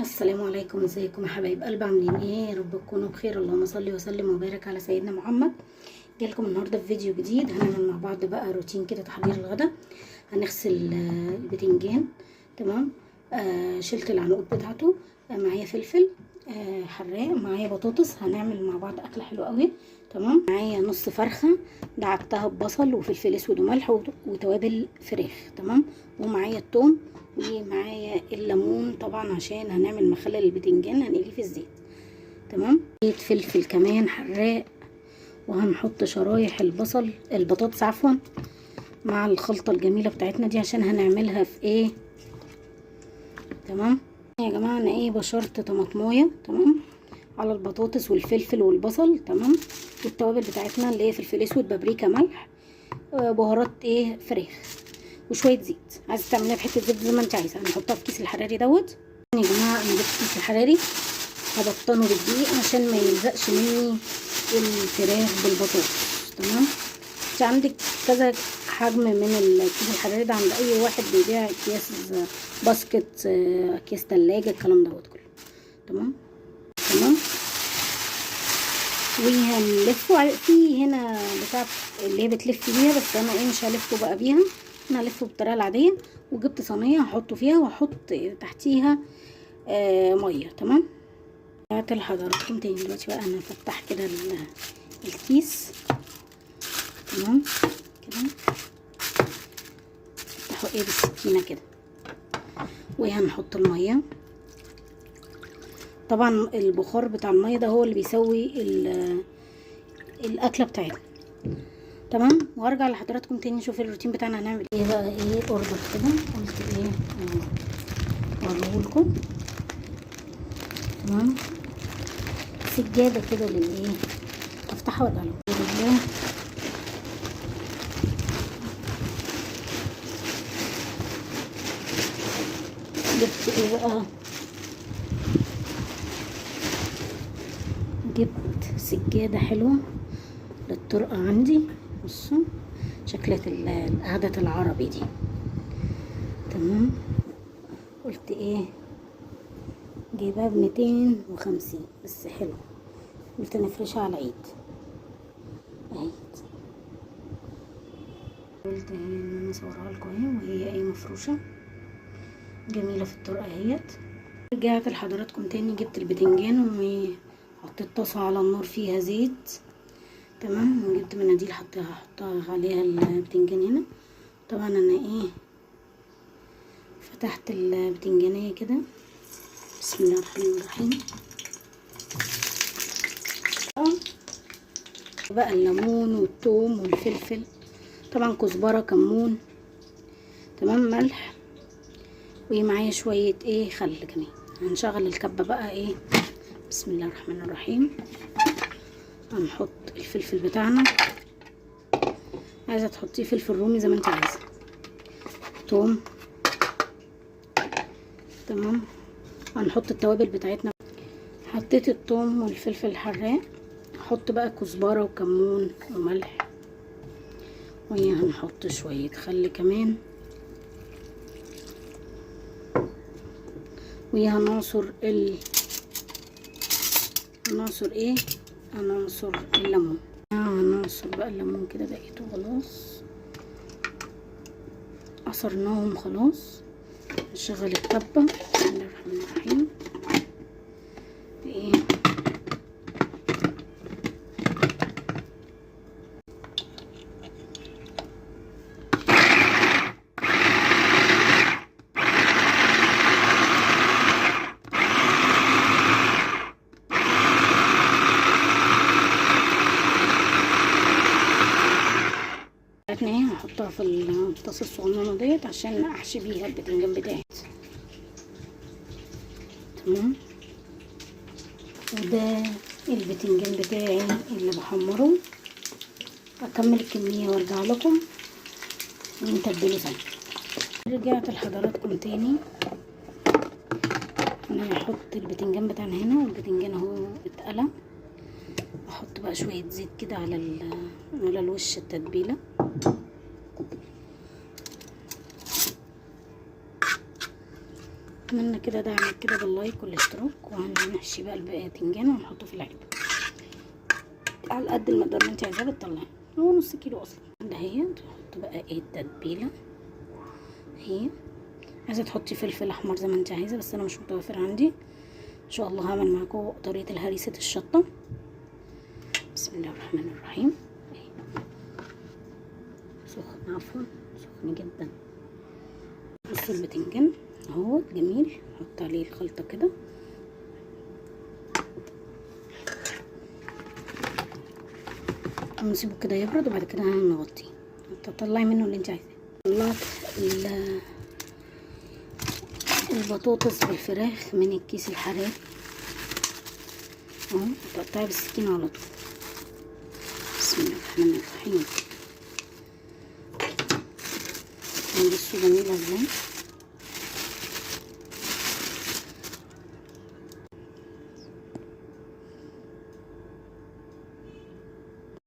السلام عليكم، ازيكم يا حبايب قلب؟ عاملين ايه؟ يا رب تكونوا بخير. اللهم صل وسلم وبارك على سيدنا محمد. جايلكم النهارده في فيديو جديد. هنعمل مع بعض بقى روتين كده تحضير الغدا. هنغسل البتنجان. تمام. شلت العنقود بتاعته. معايا فلفل حراق، معايا بطاطس. هنعمل مع بعض اكله حلوه قوي. تمام. معايا نص فرخه دعكتها ببصل وفلفل اسود وملح وتوابل فراخ. تمام. ومعايا الثوم، ومعايا الليمون طبعا عشان هنعمل مخلل البتنجان هنقليه في الزيت. تمام. فلفل كمان حراق، وهنحط شرايح البطاطس عفوا مع الخلطه الجميله بتاعتنا دي عشان هنعملها في ايه. تمام يا جماعه. انا بشرت طماطمايه تمام على البطاطس والفلفل والبصل. تمام. والتوابل بتاعتنا اللي هي فلفل اسود، بابريكا، ملح، بهارات فراخ، وشويه زيت. عايزه تعمليها بحته زيت زي ما انت عايزه. هنحطها في الكيس الحراري دوت. يا جماعه انا جبت الكيس الحراري هبطنه بالدقيق عشان ما يلزقش مني الفراخ بالبطاطس. تمام. انت عندك كذا حجم من الكيس الحراري ده عند اي واحد بيبيع اكياس باسكت، اكياس تلاجة، الكلام دوت كله. تمام. تمام. وهنلفه في هنا بتاع اللي هي بتلف بيها، بس انا مش هلفه بقى بيها، انا هلفه بالطريقه العاديه. وجبت صينيه هحطه فيها واحط تحتيها ميه. تمام. رجعت لحضراتكم تاني دلوقتي. بقى انا هفتح كده الكيس. تمام كده. افتحه بالسكينه كده، وهنحط الميه. طبعا البخار بتاع الميه ده هو اللي بيسوي الاكله بتاعتنا. تمام. وهرجع لحضراتكم تاني نشوف الروتين بتاعنا هنعمل ايه بقى. اوردر كده قلت اوريهولكم. تمام. سجاده كده افتحها وارجع لكم. جبت بقى، جبت سجاده حلوه للطرقه عندي. بصوا شكلة القعدة العربي دي. تمام. قلت جايبها ب250 بس حلو. قلت نفرشها على ايد اهيت. قلت ان انا اصورها لكم وهي مفروشة جميلة في الطرقة اهيت. رجعت لحضراتكم تاني. جبت البتنجان وحطيت طاسة على النار فيها زيت. تمام. وجبت مناديل هحطها عليها البتنجان هنا. طبعا انا فتحت البتنجانية كده. بسم الله الرحمن الرحيم. بقى الليمون والثوم والفلفل، طبعا كزبرة، كمون. تمام. ملح، ومعايا شوية خل كمان. هنشغل الكبة بقى بسم الله الرحمن الرحيم. هنحط الفلفل بتاعنا. عايزة تحطيه فلفل رومي زي ما انت عايزة. ثوم. تمام. هنحط التوابل بتاعتنا. حطيت الثوم والفلفل الحراق. هحط بقى كزبرة وكمون وملح، وهنحط شوية خل كمان، وهنعصر هنعصر الليمون. هنعصر بقى الليمون كده. بقيته خلاص عصرناهم خلاص. نشغل الكبة. بسم الله الرحمن الرحيم. هحطها في الطاسه الصغننه ديت عشان احشي بيها البتنجان بتاعي. تمام. وده البتنجان بتاعي اللي بحمره. اكمل الكميه وارجع لكم ونتبله سوا. رجعت لحضراتكم تاني. انا هحط البتنجان بتاعنا هنا، والبتنجان اهو اتقلى. احط بقى شويه زيت كده على الوش التتبيله. اتمنى كده دعمك كده باللايك والاشتراك، وهنحشي بقى الباذنجان ونحطه في العلبه على قد المقدار اللي انت عايزاه بتطلعي. هو نص كيلو اصلا ده. هي تحط بقى ايه التتبيله. هي عايزه تحطي فلفل احمر زي ما انت عايزه، بس انا مش متوفر عندي. ان شاء الله هعمل معاكم طريقه الهريسه الشطه. بسم الله الرحمن الرحيم. سخن، عفوا سخن جدا. بص البتنجان اهو جميل، نحط عليه الخلطه كده. ونسيبه كده يبرد، وبعد كده هنغطيه. تطلعي منه اللي انت عايزاه. طلعت البطاطس بالفراخ من الكيس الحراري اهو، تقطعي بالسكينه على طول. بسم الله الرحمن الرحيم. بصوا جميله ازاي.